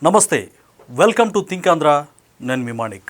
నమస్తే, welcome to think Andhra. నేను మీ మాణిక్.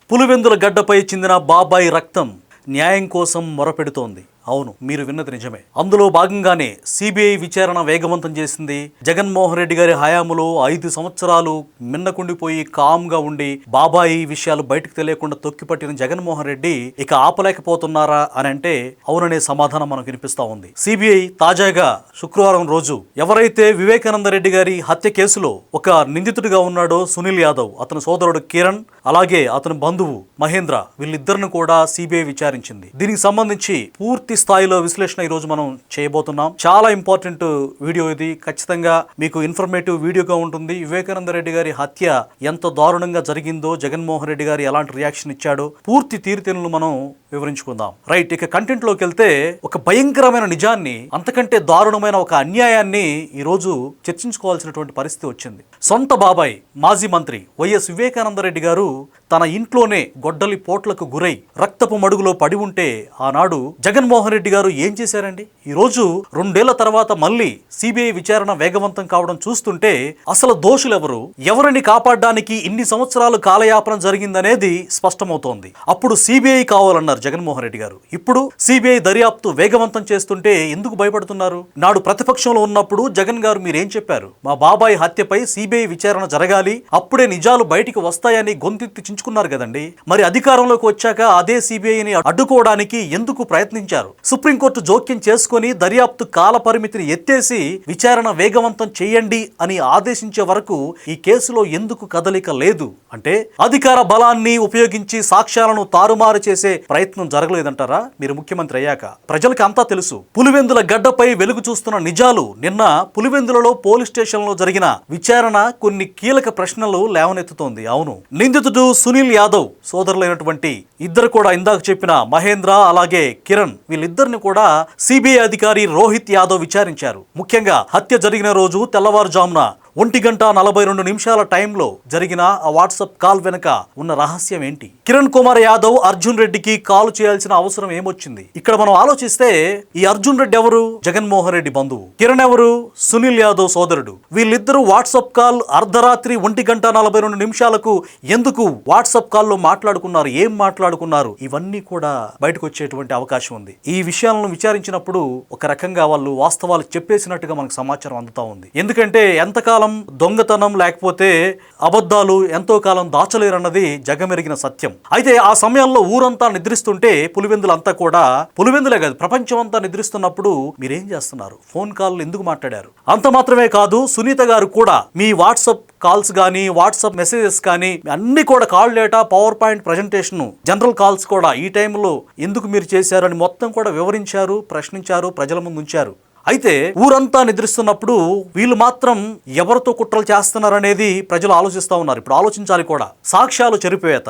పులివెందుల గడ్డపై చిందిన బాబాయి రక్తం న్యాయం కోసం మొరపెడుతోంది. అవును, మీరు విన్నది నిజమే. అందులో భాగంగానే సిబిఐ విచారణ వేగవంతం చేసింది. జగన్మోహన్ రెడ్డి గారి హయాంలో 5 సంవత్సరాలు మిన్నకుండిపోయి కామ్గా ఉండి బాబాయి విషయాలు బయటకు తెలియకుండా తొక్కిపట్టిన జగన్మోహన్ రెడ్డి ఇక ఆపలేకపోతున్నారా అని అంటే అవుననే సమాధానం మనకు వినిపిస్తా ఉంది. సిబిఐ తాజాగా శుక్రవారం రోజు ఎవరైతే వివేకానంద రెడ్డి గారి హత్య కేసులో ఒక నిందితుడిగా ఉన్నాడో సునీల్ యాదవ్, అతని సోదరుడు కిరణ్, అలాగే అతని బంధువు మహేంద్ర, వీళ్ళిద్దరిని కూడా సిబిఐ విచారించింది. దీనికి సంబంధించి పూర్తి స్థాయిలో విశ్లేషణ ఈ రోజు మనం చేయబోతున్నాం. చాలా ఇంపార్టెంట్ వీడియో ఇది. ఖచ్చితంగా మీకు ఇన్ఫర్మేటివ్ వీడియోగా ఉంటుంది. వివేకానంద రెడ్డి గారి హత్య ఎంత దారుణంగా జరిగిందో, జగన్మోహన్ రెడ్డి గారు ఎలాంటి రియాక్షన్ ఇచ్చాడో పూర్తి తీరుతెన్నులు మనం వివరించుకుందాం. రైట్, ఇక కంటెంట్ లోకి వెళ్తే ఒక భయంకరమైన నిజాన్ని, అంతకంటే దారుణమైన ఒక అన్యాయాన్ని ఈ రోజు చర్చించుకోవాల్సినటువంటి పరిస్థితి వచ్చింది. సొంత బాబాయ్ మాజీ మంత్రి వైఎస్ వివేకానంద రెడ్డి గారు తన ఇంట్లోనే గొడ్డలి పోట్లకు గురై రక్తపు మడుగులో పడి ఉంటే ఆనాడు జగన్మోహన్ రెడ్డి గారు ఏం చేశారండి? ఈ రోజు 2 ఏళ్ల తర్వాత మళ్ళీ సిబిఐ విచారణ వేగవంతం కావడం చూస్తుంటే అసలు దోషులెవరు, ఎవరిని కాపాడడానికి ఇన్ని సంవత్సరాలు కాలయాపన జరిగిందనేది స్పష్టమవుతోంది. అప్పుడు సిబిఐ కావాలన్నారు జగన్మోహన్ రెడ్డి గారు. ఇప్పుడు సిబిఐ దర్యాప్తు వేగవంతం చేస్తుంటే ఎందుకు భయపడుతున్నారు? నాడు ప్రతిపక్షంలో ఉన్నప్పుడు జగన్ గారు మీరేం చెప్పారు? మా బాబాయ్ హత్యపై సిబిఐ విచారణ జరగాలి, అప్పుడే నిజాలు బయటికి వస్తాయని గొంతెత్తి చించుకున్నారు కదండి. మరి అధికారంలోకి వచ్చాక అదే సిబిఐని అడ్డుకోవడానికి ఎందుకు ప్రయత్నించారు? సుప్రీంకోర్టు జోక్యం చేసుకుని దర్యాప్తు కాల పరిమితిని ఎత్తేసి విచారణ వేగవంతం చేయండి అని ఆదేశించే వరకు ఈ కేసులో ఎందుకు కదలిక లేదు? అంటే అధికార బలాన్ని ఉపయోగించి సాక్ష్యాలను తారుమారు చేసే ప్రయత్నం జరగలేదంటారా? మీరు ముఖ్యమంత్రి అయ్యాక ప్రజలకు అంతా తెలుసు. పులివెందుల గడ్డపై వెలుగు చూస్తున్న నిజాలు. నిన్న పులివెందులలో పోలీస్ స్టేషన్ లో జరిగిన విచారణ కొన్ని కీలక ప్రశ్నలు లేవనెత్తుతోంది. అవును, నిందితుడు సునీల్ యాదవ్ సోదరులైనటువంటి ఇద్దరు కూడా ఇందాక చెప్పిన మహేంద్ర అలాగే కిరణ్, వీళ్ళిద్దరిని కూడా సిబిఐ అధికారి రోహిత్ యాదవ్ విచారించారు. ముఖ్యంగా హత్య జరిగిన రోజు తెల్లవారుజామున 1:42 టైంలో జరిగిన ఆ వాట్సాప్ కాల్ వెనుక ఉన్న రహస్యం ఏంటి? కిరణ్ కుమార్ యాదవ్ అర్జున్ రెడ్డికి కాల్ చేయాల్సిన అవసరం ఏమొచ్చింది? ఇక్కడ మనం ఆలోచిస్తే ఈ అర్జున్ రెడ్డి ఎవరు? జగన్మోహన్ రెడ్డి బంధువు. కిరణ్ ఎవరు? సునీల్ యాదవ్ సోదరుడు. వీళ్ళిద్దరూ వాట్సాప్ కాల్ అర్ధరాత్రి 1:42 ఎందుకు వాట్సాప్ కాల్లో మాట్లాడుకున్నారు? ఏం మాట్లాడుకున్నారు? ఇవన్నీ కూడా బయటకు వచ్చేటువంటి అవకాశం ఉంది. ఈ విషయాలను విచారించినప్పుడు ఒక రకంగా వాళ్ళు వాస్తవాలు చెప్పేసినట్టుగా మనకు సమాచారం అందుతా ఉంది. ఎందుకంటే ఎంతకాలం దొంగతనం లేకపోతే అబద్ధాలు ఎంతో కాలం దాచలేరన్నది జగమెరిగిన సత్యం. అయితే ఆ సమయంలో ఊరంతా నిద్రిస్తుంటే పులివెందులంతా కూడా, పులివెందులే కాదు ప్రపంచం అంతా నిద్రిస్తున్నప్పుడు మీరేం చేస్తున్నారు? ఫోన్ కాల్ ఎందుకు మాట్లాడారు? అంత మాత్రమే కాదు, సునీత గారు కూడా మీ వాట్సాప్ కాల్స్ కానీ వాట్సాప్ మెసేజెస్ కానీ అన్ని కూడా call data, power point presentation, general calls కూడా ఈ టైంలో ఎందుకు మీరు చేశారు అని మొత్తం కూడా వివరించారు, ప్రశ్నించారు, ప్రజల ముందు ఉంచారు. అయితే ఊరంతా నిద్రిస్తున్నప్పుడు వీళ్ళు మాత్రం ఎవరితో కుట్రలు చేస్తున్నారనేది ప్రజలు ఆలోచిస్తూ ఉన్నారు. ఇప్పుడు ఆలోచించాలి కూడా. సాక్ష్యాలు చెరిపేత,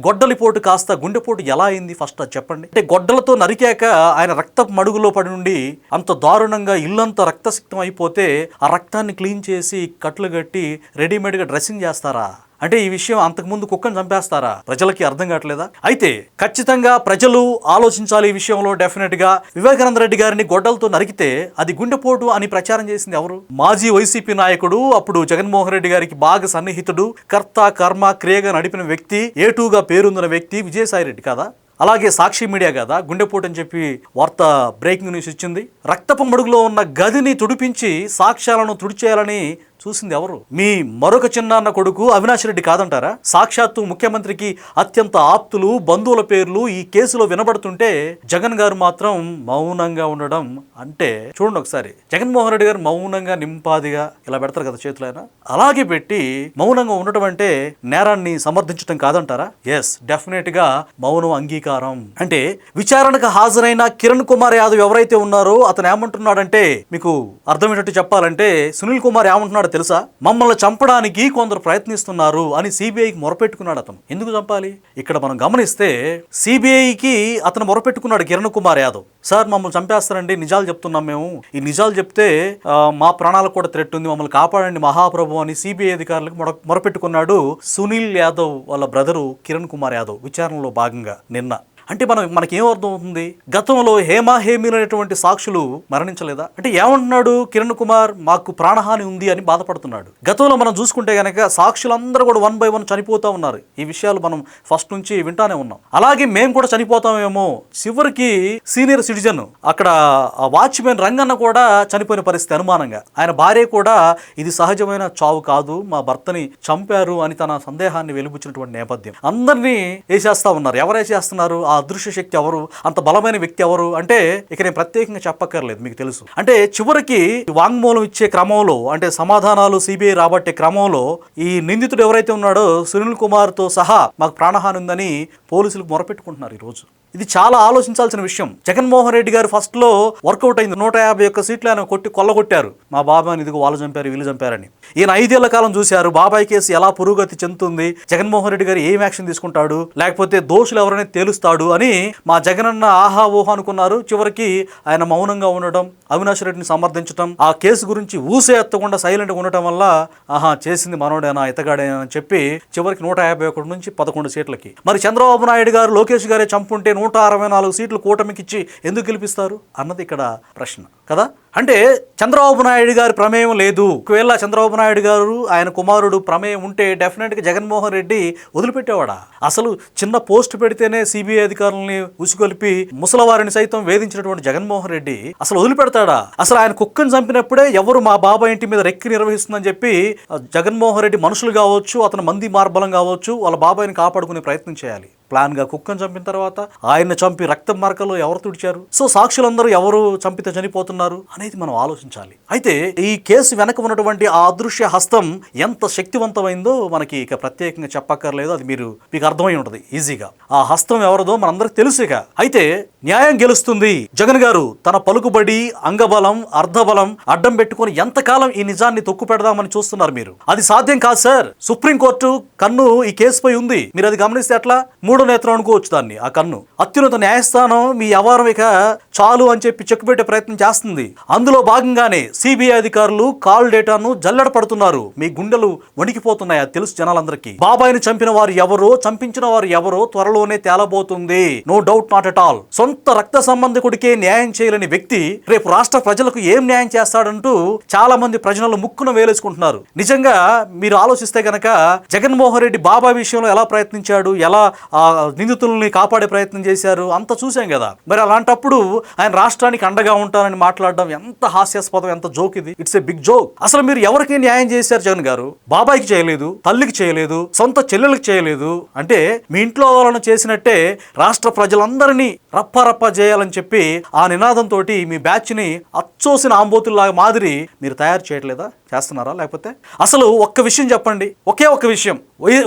గొడ్డలిపోటు కాస్త గుండెపోటు ఎలా అయింది? ఫస్ట్ అది చెప్పండి. అంటే గొడ్డలతో నరికాక ఆయన రక్తపు మడుగులో పడి నుండి అంత దారుణంగా ఇల్లంతా రక్తసిక్తం అయిపోతే ఆ రక్తాన్ని క్లీన్ చేసి కట్లు కట్టి రెడీమేడ్గా డ్రెస్సింగ్ చేస్తారా? అంటే ఈ విషయం అంతకుముందు కుక్కను చంపేస్తారా? ప్రజలకి అర్థం కావట్లేదా? అయితే ఖచ్చితంగా ప్రజలు ఆలోచించాలి ఈ విషయంలో. డెఫినెట్ గా వివేకానంద రెడ్డి గారిని గొడ్డలతో నరికితే అది గుండెపోటు అని ప్రచారం చేసింది ఎవరు? మాజీ వైసీపీ నాయకుడు, అప్పుడు జగన్మోహన్ రెడ్డి గారికి బాగా సన్నిహితుడు, కర్త కర్మ క్రియగా నడిపిన వ్యక్తి, ఏటూగా పేరుందిన వ్యక్తి విజయసాయి రెడ్డి కదా. అలాగే సాక్షి మీడియా కదా గుండెపోటు అని చెప్పి వార్త బ్రేకింగ్ న్యూస్ ఇచ్చింది. రక్తపు మడుగులో ఉన్న గదిని తుడిపించి సాక్ష్యాలను తుడిచేయాలని చూసింది ఎవరు? మీ మరొక చిన్నాన్న కొడుకు అవినాష్ రెడ్డి కాదంటారా? సాక్షాత్తు ముఖ్యమంత్రికి అత్యంత ఆప్తులు, బంధువుల పేర్లు ఈ కేసులో వినబడుతుంటే జగన్ గారు మాత్రం మౌనంగా ఉండడం అంటే చూడండి ఒకసారి. జగన్మోహన్ రెడ్డి గారు మౌనంగా నింపాదిగా ఇలా పెడతారు కదా చేతులు, ఆయన అలాగే పెట్టి మౌనంగా ఉండటం అంటే నేరాన్ని సమర్థించడం కాదంటారా? ఎస్, డెఫినెట్ గా మౌనం అంగీకారం. అంటే విచారణకు హాజరైన కిరణ్ కుమార్ యాదవ్ ఎవరైతే ఉన్నారో అతను ఏమంటున్నాడంటే, మీకు అర్థమయ్యేటట్టు చెప్పాలంటే సునీల్ కుమార్ ఏమంటున్నాడు తెలుసా? మమ్మల్ని చంపడానికి కొందరు ప్రయత్నిస్తున్నారు అని సిబిఐకి మొరపెట్టుకున్నాడు. అతను ఎందుకు చంపాలి? ఇక్కడ మనం గమనిస్తే సిబిఐకి అతను మొరపెట్టుకున్నాడు కిరణ్ కుమార్ యాదవ్. సార్ మమ్మల్ని చంపేస్తారండి, నిజాలు చెప్తున్నాం మేము, ఈ నిజాలు చెప్తే మా ప్రాణాలకు కూడా థ్రెట్ ఉంది, మమ్మల్ని కాపాడండి మహాప్రభు అని సిబిఐ అధికారులకు మొరపెట్టుకున్నాడు సునీల్ యాదవ్ వాళ్ళ బ్రదరు కిరణ్ కుమార్ యాదవ్ విచారణలో భాగంగా నిన్న. అంటే మనకేం అర్థం అవుతుంది? గతంలో హేమీలైనటువంటి సాక్షులు మరణించలేదా? అంటే ఏమంటున్నాడు కిరణ్ కుమార్, మాకు ప్రాణహాని ఉంది అని బాధపడుతున్నాడు. గతంలో మనం చూసుకుంటే గనక సాక్షులందరూ కూడా 1 by 1 చనిపోతూ ఉన్నారు. ఈ విషయాలు మనం ఫస్ట్ నుంచి వింటానే ఉన్నాం. అలాగే మేము కూడా చనిపోతామేమో. చివరికి సీనియర్ సిటిజన్ అక్కడ వాచ్మెన్ రంగన్న కూడా చనిపోయిన పరిస్థితి అనుమానంగా. ఆయన భార్య కూడా ఇది సహజమైన చావు కాదు, మా భర్తని చంపారు అని తన సందేహాన్ని వెలిబుచ్చినటువంటి నేపథ్యం. అందరినీ వేసేస్తా ఉన్నారు. ఎవరు వేసేస్తున్నారు? ఆ అదృశ్య శక్తి ఎవరు? అంత బలమైన వ్యక్తి ఎవరు అంటే ఇక నేను ప్రత్యేకంగా చెప్పక్కర్లేదు, మీకు తెలుసు. అంటే చివరికి వాంగ్మూలం ఇచ్చే క్రమంలో, అంటే సమాధానాలు సిబిఐ రాబట్టే క్రమంలో ఈ నిందితుడు ఎవరైతే ఉన్నాడో సునీల్ కుమార్తో సహా మాకు ప్రాణహాని ఉందని పోలీసులకు మొరపెట్టుకుంటున్నారు ఈరోజు. ఇది చాలా ఆలోచించాల్సిన విషయం. జగన్మోహన్ రెడ్డి గారు ఫస్ట్ లో వర్కౌట్ అయింది. 151 సీట్లు ఆయన కొల్లగొట్టారు. మా బాబాయ్ని ఇదిగో వాళ్ళు చంపారు, వీళ్ళు చంపారని. ఈయన 5 ఏళ్ల కాలం చూశారు బాబాయ్ కేసు ఎలా పురోగతి చెందుతుంది, జగన్మోహన్ రెడ్డి గారు ఏం యాక్షన్ తీసుకుంటాడు, లేకపోతే దోషులు ఎవరైనా తేలుస్తాడు అని మా జగనన్న ఆహా ఊహా అనుకున్నారు. చివరికి ఆయన మౌనంగా ఉండడం, అవినాష్ రెడ్డిని సమర్థించడం, ఆ కేసు గురించి ఊసే ఎత్తకుండా సైలెంట్గా ఉండటం వల్ల ఆహా చేసింది మనోడేనా, ఇతగాడేనా అని చెప్పి చివరికి 151 నుంచి 11 సీట్లకి. మరి చంద్రబాబు నాయుడు గారు లోకేష్ గారే చంపుంటే 164 సీట్లు కూటమికి ఇచ్చి ఎందుకు గెలిపిస్తారు అన్నది ఇక్కడ ప్రశ్న కదా. అంటే చంద్రబాబు నాయుడు గారి ప్రమేయం లేదు. ఒకవేళ చంద్రబాబు నాయుడు గారు ఆయన కుమారుడు ప్రమేయం ఉంటే డెఫినెట్గా జగన్మోహన్ రెడ్డి వదిలిపెట్టేవాడా? అసలు చిన్న పోస్ట్ పెడితేనే సిబిఐ అధికారులని ఉసిగొలిపి ముసలవారిని సైతం వేధించినటువంటి జగన్మోహన్ రెడ్డి అసలు వదిలిపెడతాడా? అసలు ఆయన కుక్కను చంపినప్పుడే ఎవరు మా బాబాయ్ ఇంటి మీద రెక్కి నిర్వహిస్తుందని చెప్పి జగన్మోహన్ రెడ్డి మనుషులు కావచ్చు, అతను మంది మార్బలం కావచ్చు, వాళ్ళ బాబాయిని కాపాడుకునే ప్రయత్నం చేయాలి. ప్లాన్ గా కుక్కను చంపిన తర్వాత ఆయన చంపి రక్తం మరకలు ఎవరు తుడిచారు? సో సాక్షులందరూ ఎవరు చంపితే చనిపోతున్నారు అనేది మనం ఆలోచించాలి. అయితే ఈ కేసు వెనక ఉన్నటువంటి ఆ అదృశ్య హస్తం ఎంత శక్తివంతమైందో మనకి ఇక ప్రత్యేకంగా చెప్పక్కర్లేదు. అది మీకు అర్థమై ఉంటుంది ఈజీగా. ఆ హస్తం ఎవరిదో మనందరికి తెలుసుగా. అయితే న్యాయం గెలుస్తుంది. జగన్ గారు తన పలుకుబడి, అంగబలం, అర్ధబలం అడ్డం పెట్టుకుని ఎంతకాలం ఈ నిజాన్ని తొక్కు పెడదామని చూస్తున్నారు మీరు? అది సాధ్యం కాదు సార్. సుప్రీంకోర్టు కన్ను ఈ కేసుపై ఉంది. మీరు అది గమనిస్తే ఎట్లా? 3వ నేత్రం అనుకోవచ్చు దాన్ని. ఆ కన్ను అత్యున్నత న్యాయస్థానం మీ వ్యవహారం ఇక చాలు అని చెప్పి చెక్కుపెట్టే ప్రయత్నం చేస్తుంది. అందులో భాగంగానే సిబిఐ అధికారులు కాల్ డేటాను జల్లెడ పడుతున్నారు. మీ గుండెలు వణికిపోతున్నాయి. అది తెలుసు జనాలందరికీ. బాబాయిని చంపిన వారు ఎవరో, చంపించిన వారు ఎవరో త్వరలోనే తేలబోతుంది. No doubt, not at all. సొంత రక్త సంబంధికుడికే న్యాయం చేయలేని వ్యక్తి రేపు రాష్ట్ర ప్రజలకు ఏం న్యాయం చేస్తాడంటూ చాలా మంది ప్రజలు ముక్కున వేలేసుకుంటున్నారు. నిజంగా మీరు ఆలోచిస్తే గనక జగన్మోహన్ రెడ్డి బాబాయ్ విషయంలో ఎలా ప్రయత్నించాడు, ఎలా నిందితుల్ని కాపాడే ప్రయత్నం చేశారు అంత చూసాం కదా. మరి అలాంటప్పుడు ఆయన రాష్ట్రానికి అండగా ఉంటానని మాట్లాడడం ఎంత హాస్యాస్పదం, ఎంత జోక్ ఇది. It's a big joke. అసలు మీరు ఎవరికి న్యాయం చేశారు జగన్ గారు? బాబాయికి చేయలేదు, తల్లికి చేయలేదు, సొంత చెల్లెలకు చేయలేదు. అంటే మీ ఇంట్లో వాళ్ళను చేసినట్టే రాష్ట్ర ప్రజలందరినీ రప్ప చేయాలని చెప్పి ఆ నినాదంతో మీ బ్యాచ్ ని అచ్చోసిన ఆంబోతుల్లాగా మాదిరి మీరు తయారు చేయట్లేదా? చేస్తున్నారా? లేకపోతే అసలు ఒక్క విషయం చెప్పండి, ఒకే ఒక్క విషయం.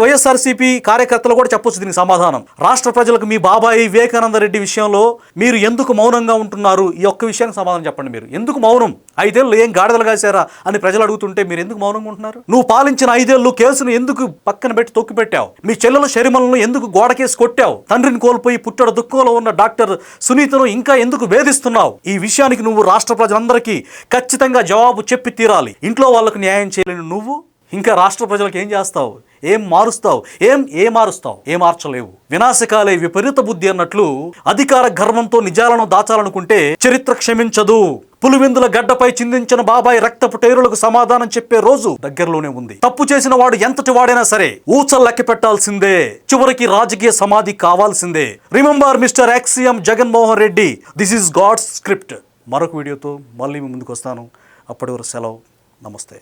వైఎస్ఆర్సీపీ కార్యకర్తలు కూడా చెప్పొచ్చు దీనికి సమాధానం. రాష్ట్ర ప్రజలకు మీ బాబాయి వివేకానంద రెడ్డి విషయంలో మీరు ఎందుకు మౌనంగా ఉంటున్నారు? ఈ ఒక్క విషయానికి సమాధానం చెప్పండి. మీరు ఎందుకు మౌనం? 5 ఏళ్ళు ఏం గాడిదలు కాశారా అని ప్రజలు అడుగుతుంటే మీరు ఎందుకు మౌనంగా ఉంటున్నారు? నువ్వు పాలించిన 5 ఏళ్ళు కేసును ఎందుకు పక్కన పెట్టి తొక్కి పెట్టావు? మీ చెల్లెల శరీమలను ఎందుకు గోడకేసి కొట్టావు? తండ్రిని కోల్పోయి పుట్టడ దుఃఖంలో ఉన్న డాక్టర్ సునీతను ఇంకా ఎందుకు వేధిస్తున్నావు? ఈ విషయానికి నువ్వు రాష్ట్ర ప్రజలందరికీ ఖచ్చితంగా జవాబు చెప్పి తీరాలి. ఇంట్లో వాళ్ళకు న్యాయం చేయలేని నువ్వు ఇంకా రాష్ట్ర ప్రజలకు ఏం చేస్తావు? ఏం మారుస్తావు? ఏం మారుస్తావు? ఏం మార్చలేవు. వినాశకాలే విపరీత బుద్ధి అన్నట్లు అధికార గర్వంతో నిజాలను దాచాలనుకుంటే చరిత్ర క్షమించదు. పులివెందుల గడ్డపై చిందించిన బాబాయ్ రక్తపు టైరులకు సమాధానం చెప్పే రోజు దగ్గరలోనే ఉంది. తప్పు చేసిన వాడు ఎంతటి వాడైనా సరే ఊచలు లెక్క పెట్టాల్సిందే. చివరికి రాజకీయ సమాధి కావాల్సిందే. రిమెంబర్ మిస్టర్ ఎక్స్ఎం Jaganmohan Reddy, this is God's script. మరొక వీడియోతో మళ్ళీ మీ ముందుకు వస్తాను. అప్పటి వరకు సెలవు. నమస్తే.